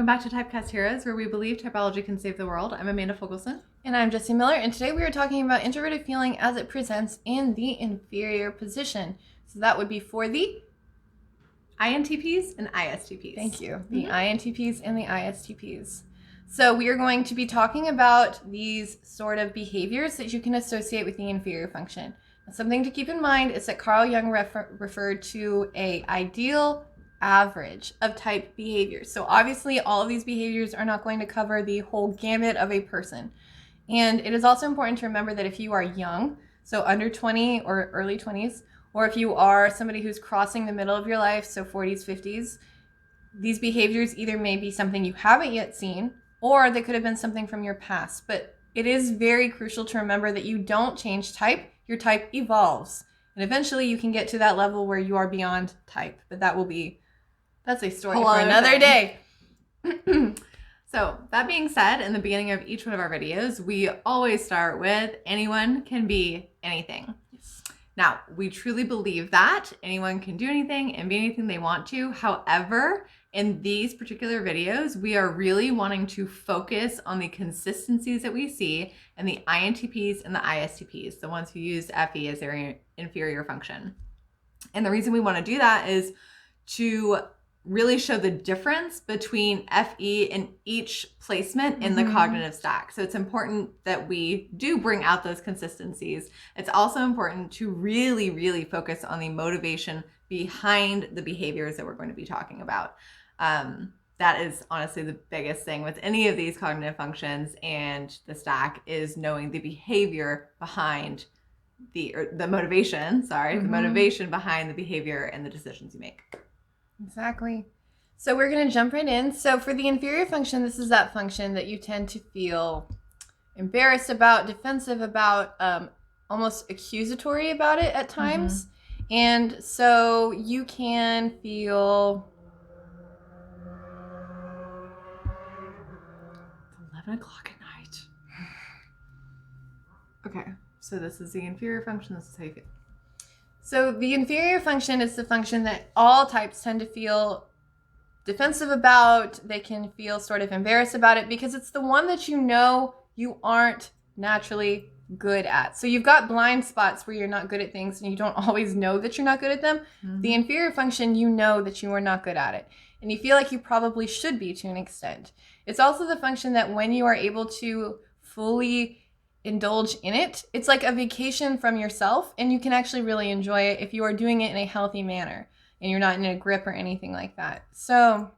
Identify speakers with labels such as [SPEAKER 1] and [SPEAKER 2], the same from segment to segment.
[SPEAKER 1] back to Typecast Heroes, where we believe typology can save the world. I'm Amanda Fogelson.
[SPEAKER 2] And I'm Jessie Miller, and today we are talking about introverted feeling as it presents in the inferior position. So that would be for the
[SPEAKER 1] INTPs and ISTPs.
[SPEAKER 2] Thank you. The INTPs and the ISTPs. So we are going to be talking about these sort of behaviors that you can associate with the inferior function. Now, something to keep in mind is that Carl Jung referred to an ideal average of type behaviors. So obviously all of these behaviors are not going to cover the whole gamut of a person. And it is also important to remember that if you are young, so under 20 or early 20s, or if you are somebody who's crossing the middle of your life, so 40s, 50s, these behaviors either may be something you haven't yet seen, or they could have been something from your past. But it is very crucial to remember that you don't change type, your type evolves. And eventually you can get to that level where you are beyond type, but that's a story for another day.
[SPEAKER 1] So that being said, in the beginning of each one of our videos, we always start with anyone can be anything.
[SPEAKER 2] Yes.
[SPEAKER 1] Now, we truly believe that anyone can do anything and be anything they want to. However, in these particular videos, we are really wanting to focus on the consistencies that we see in the INTPs and the ISTPs, the ones who use FE as their inferior function. And the reason we want to do that is to really show the difference between FE in each placement in the cognitive stack. So it's important that we do bring out those consistencies. It's also important to really, really focus on the motivation behind the behaviors that we're going to be talking about. That is honestly the biggest thing with any of these cognitive functions and the stack is knowing the behavior behind the motivation, the motivation behind the behavior and the decisions you make.
[SPEAKER 2] Exactly. So we're going to jump right in. So for the inferior function, this is that function that you tend to feel embarrassed about, defensive about, almost accusatory about it at times. And so you can feel...
[SPEAKER 1] 11 o'clock at night. Okay, so this is the inferior function. This is how you feel.
[SPEAKER 2] So the inferior function is the function that all types tend to feel defensive about. They can feel sort of embarrassed about it because it's the one that you know you aren't naturally good at. So you've got blind spots where you're not good at things and you don't always know that you're not good at them. The inferior function, you know that you are not good at it. And you feel like you probably should be to an extent. It's also the function that when you are able to fully indulge in it, it's like a vacation from yourself and you can actually really enjoy it if you are doing it in a healthy manner and you're not in a grip or anything like that. So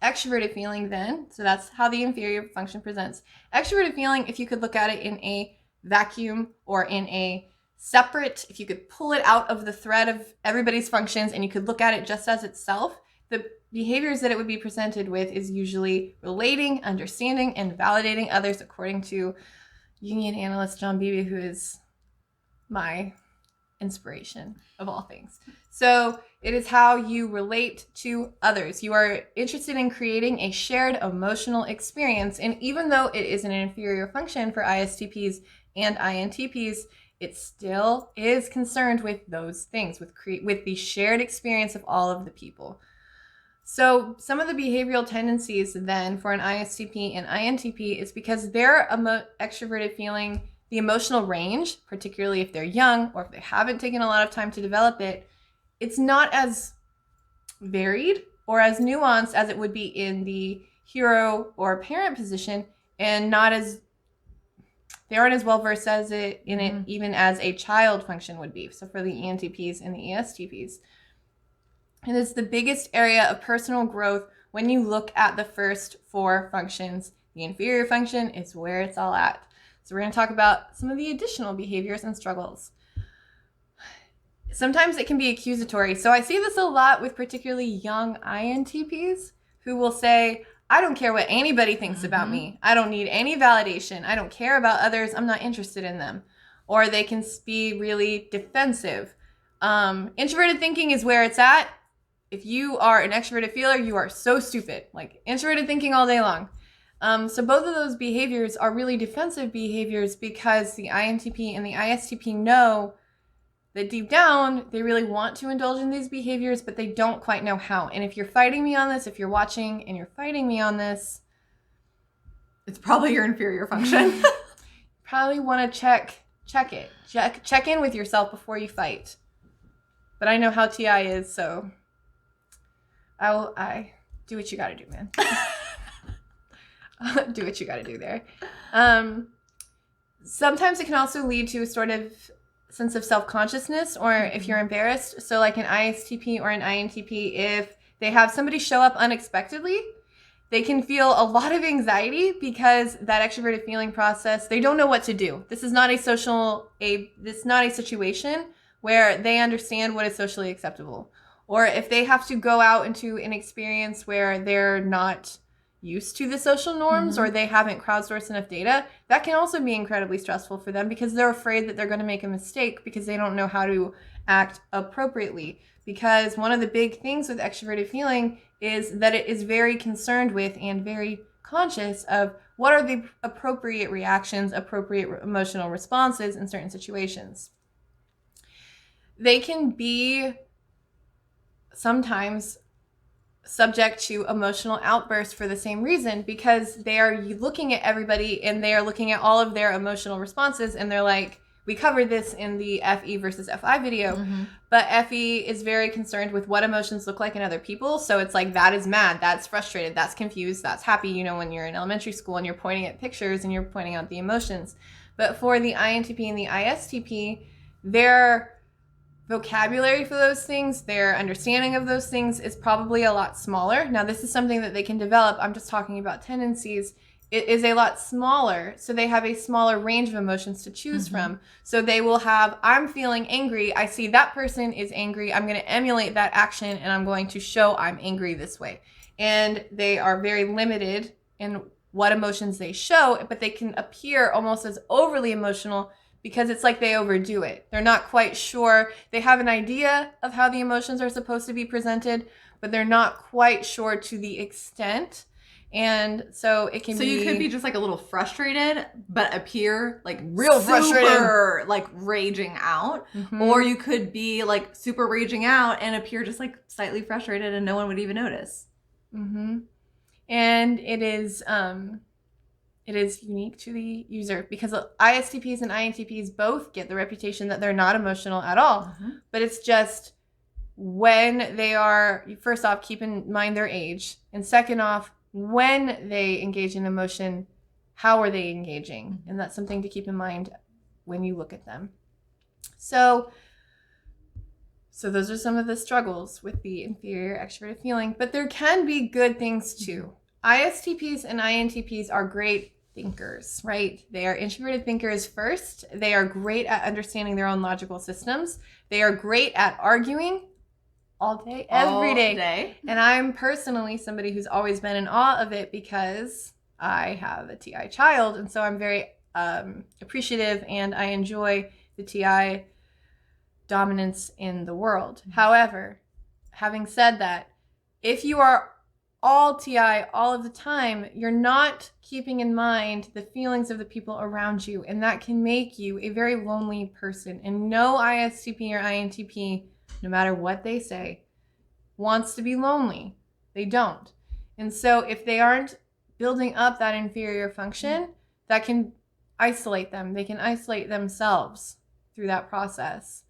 [SPEAKER 2] extroverted feeling then, so that's how the inferior function presents. Extroverted feeling, if you could look at it in a vacuum or in a separate, if you could pull it out of the thread of everybody's functions and you could look at it just as itself, the behaviors that it would be presented with is usually relating, understanding, and validating others according to Jungian analyst John Beebe, who is my inspiration of all things. So it is how you relate to others. You are interested in creating a shared emotional experience. And even though it is an inferior function for ISTPs and INTPs, it still is concerned with those things, with the shared experience of all of the people. So some of the behavioral tendencies then for an ISTP and INTP is because their extroverted feeling, the emotional range, particularly if they're young or if they haven't taken a lot of time to develop it, it's not as varied or as nuanced as it would be in the hero or parent position, and they aren't as well versed as it even as a child function would be. So for the ENTPs and the ESTPs. And it's the biggest area of personal growth when you look at the first four functions. The inferior function is where it's all at. So we're going to talk about some of the additional behaviors and struggles. Sometimes it can be accusatory. So I see this a lot with particularly young INTPs who will say, I don't care what anybody thinks about me. I don't need any validation. I don't care about others. I'm not interested in them. Or they can be really defensive. Introverted thinking is where it's at. If you are an extroverted feeler, you are so stupid. Like introverted thinking all day long. So both of those behaviors are really defensive behaviors because the INTP and the ISTP know that deep down, they really want to indulge in these behaviors, but they don't quite know how. And if you're fighting me on this, if you're watching and you're fighting me on this,
[SPEAKER 1] it's probably your inferior function.
[SPEAKER 2] probably want to check in with yourself before you fight. But I know how TI is, so I do what you got to do, man. Do what you got to do there. Sometimes it can also lead to a sort of sense of self-consciousness, or if you're embarrassed. So like an ISTP or an INTP, if they have somebody show up unexpectedly, they can feel a lot of anxiety because that extroverted feeling process, they don't know what to do. This is not a situation where they understand what is socially acceptable. Or if they have to go out into an experience where they're not used to the social norms, or they haven't crowdsourced enough data, that can also be incredibly stressful for them because they're afraid that they're going to make a mistake because they don't know how to act appropriately. Because one of the big things with extroverted feeling is that it is very concerned with and very conscious of what are the appropriate reactions, appropriate emotional responses in certain situations. They can be sometimes subject to emotional outbursts for the same reason, because they are looking at everybody and they are looking at all of their emotional responses, and they're like, we covered this in the FE versus FI video, but FE is very concerned with what emotions look like in other people. So it's like, that is mad, that's frustrated, that's confused, that's happy, you know, when you're in elementary school and you're pointing at pictures and you're pointing out the emotions. But for the INTP and the ISTP, their vocabulary for those things, their understanding of those things is probably a lot smaller. Now, this is something that they can develop. I'm just talking about tendencies. It is a lot smaller, so they have a smaller range of emotions to choose from. So they will have, I'm feeling angry. I see that person is angry. I'm going to emulate that action, and I'm going to show I'm angry this way. And they are very limited in what emotions they show, but they can appear almost as overly emotional because it's like they overdo it. They're not quite sure. They have an idea of how the emotions are supposed to be presented, but they're not quite sure to the extent. And so it can be...
[SPEAKER 1] So you could be just like a little frustrated, but appear like
[SPEAKER 2] real
[SPEAKER 1] frustrated, like raging out. Or you could be like super raging out and appear just like slightly frustrated and no one would even notice.
[SPEAKER 2] And it is unique to the user, because ISTPs and INTPs both get the reputation that they're not emotional at all. But it's just when they are, first off, keep in mind their age. And second off, when they engage in emotion, how are they engaging? And that's something to keep in mind when you look at them. So those are some of the struggles with the inferior extroverted feeling. But there can be good things too. ISTPs and INTPs are great thinkers, right? They are introverted thinkers first. They are great at understanding their own logical systems. They are great at arguing all day, every day. And I'm personally somebody who's always been in awe of it because I have a TI child. And so I'm very appreciative, and I enjoy the TI dominance in the world. However, having said that, if you are all TI all of the time, you're not keeping in mind the feelings of the people around you, and that can make you a very lonely person. And no ISTP or INTP, no matter what they say, wants to be lonely. They don't. And so if they aren't building up that inferior function, that can isolate them. They can isolate themselves through that process.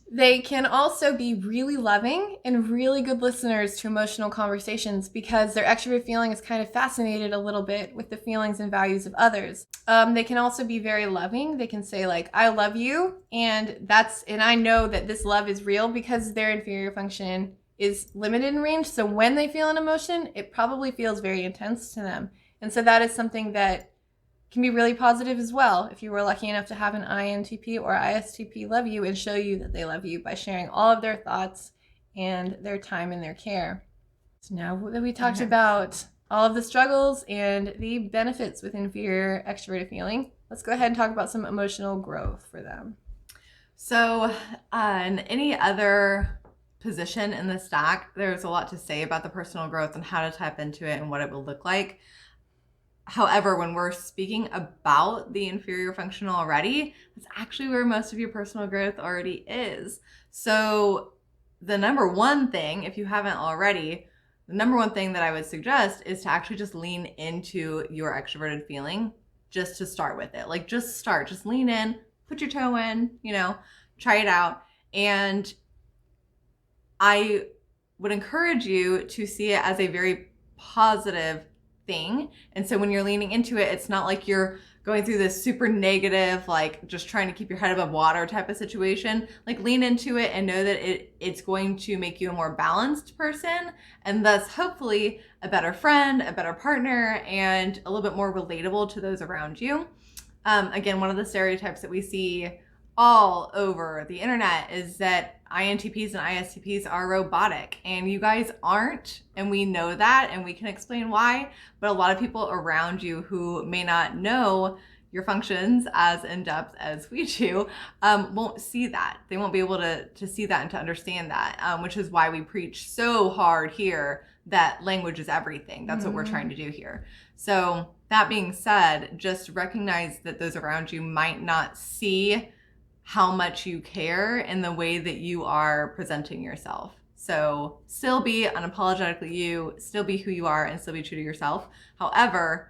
[SPEAKER 2] They can also be really loving and really good listeners to emotional conversations because their extroverted feeling is kind of fascinated a little bit with the feelings and values of others. They can also be very loving. They can say like, I love you. And I know that this love is real because their inferior function is limited in range. So when they feel an emotion, it probably feels very intense to them. And so that is something that can be really positive as well if you were lucky enough to have an INTP or ISTP love you and show you that they love you by sharing all of their thoughts and their time and their care. So now that we talked about all of the struggles and the benefits with inferior extroverted feeling, let's go ahead and talk about some emotional growth for them.
[SPEAKER 1] So in any other position in the stack, there's a lot to say about the personal growth and how to tap into it and what it will look like. However, when we're speaking about the inferior function already, that's actually where most of your personal growth already is. So the number one thing, if you haven't already, the number one thing that I would suggest is to actually just lean into your extroverted feeling just to start with it. Like just start, just lean in, put your toe in, try it out. And I would encourage you to see it as a very positive thing. And so when you're leaning into it, it's not like you're going through this super negative, like just trying to keep your head above water type of situation. Like lean into it and know that it's going to make you a more balanced person, and thus hopefully a better friend, a better partner, and a little bit more relatable to those around you. Again, one of the stereotypes that we see all over the internet is that INTPs and ISTPs are robotic, and you guys aren't, and we know that, and we can explain why, but a lot of people around you who may not know your functions as in depth as we do won't see that. They won't be able to see that and to understand that, which is why we preach so hard here that language is everything. That's what we're trying to do here. So that being said, just recognize that those around you might not see how much you care in the way that you are presenting yourself. So still be unapologetically you, still be who you are, and still be true to yourself. However,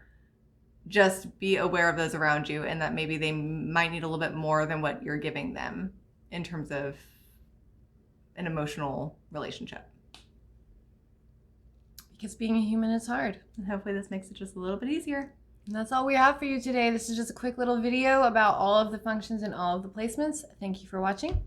[SPEAKER 1] just be aware of those around you and that maybe they might need a little bit more than what you're giving them in terms of an emotional relationship.
[SPEAKER 2] Because being a human is hard.
[SPEAKER 1] And hopefully this makes it just a little bit easier.
[SPEAKER 2] And that's all we have for you today. This is just a quick little video about all of the functions and all of the placements. Thank you for watching.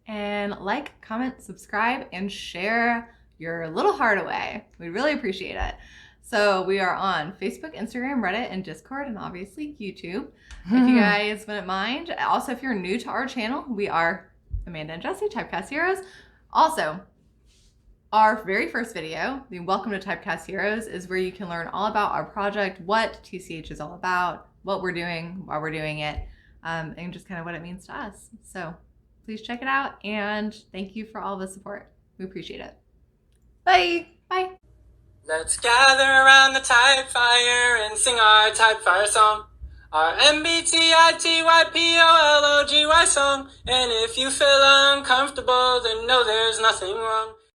[SPEAKER 1] And like, comment, subscribe, and share your little heart away. We really appreciate it. So we are on Facebook, Instagram, Reddit, and Discord, and obviously YouTube. If you guys wouldn't mind. Also, if you're new to our channel, we are Amanda and Jesse, Typecast Heroes. Also, our very first video, the Welcome to Typecast Heroes, is where you can learn all about our project, what TCH is all about, what we're doing, why we're doing it, and just kind of what it means to us. So please check it out, and thank you for all the support. We appreciate it.
[SPEAKER 2] Bye.
[SPEAKER 1] Bye.
[SPEAKER 3] Let's gather around the type fire and sing our type fire song. Our MBTITYPOLOGY song. And if you feel uncomfortable, then know there's nothing wrong.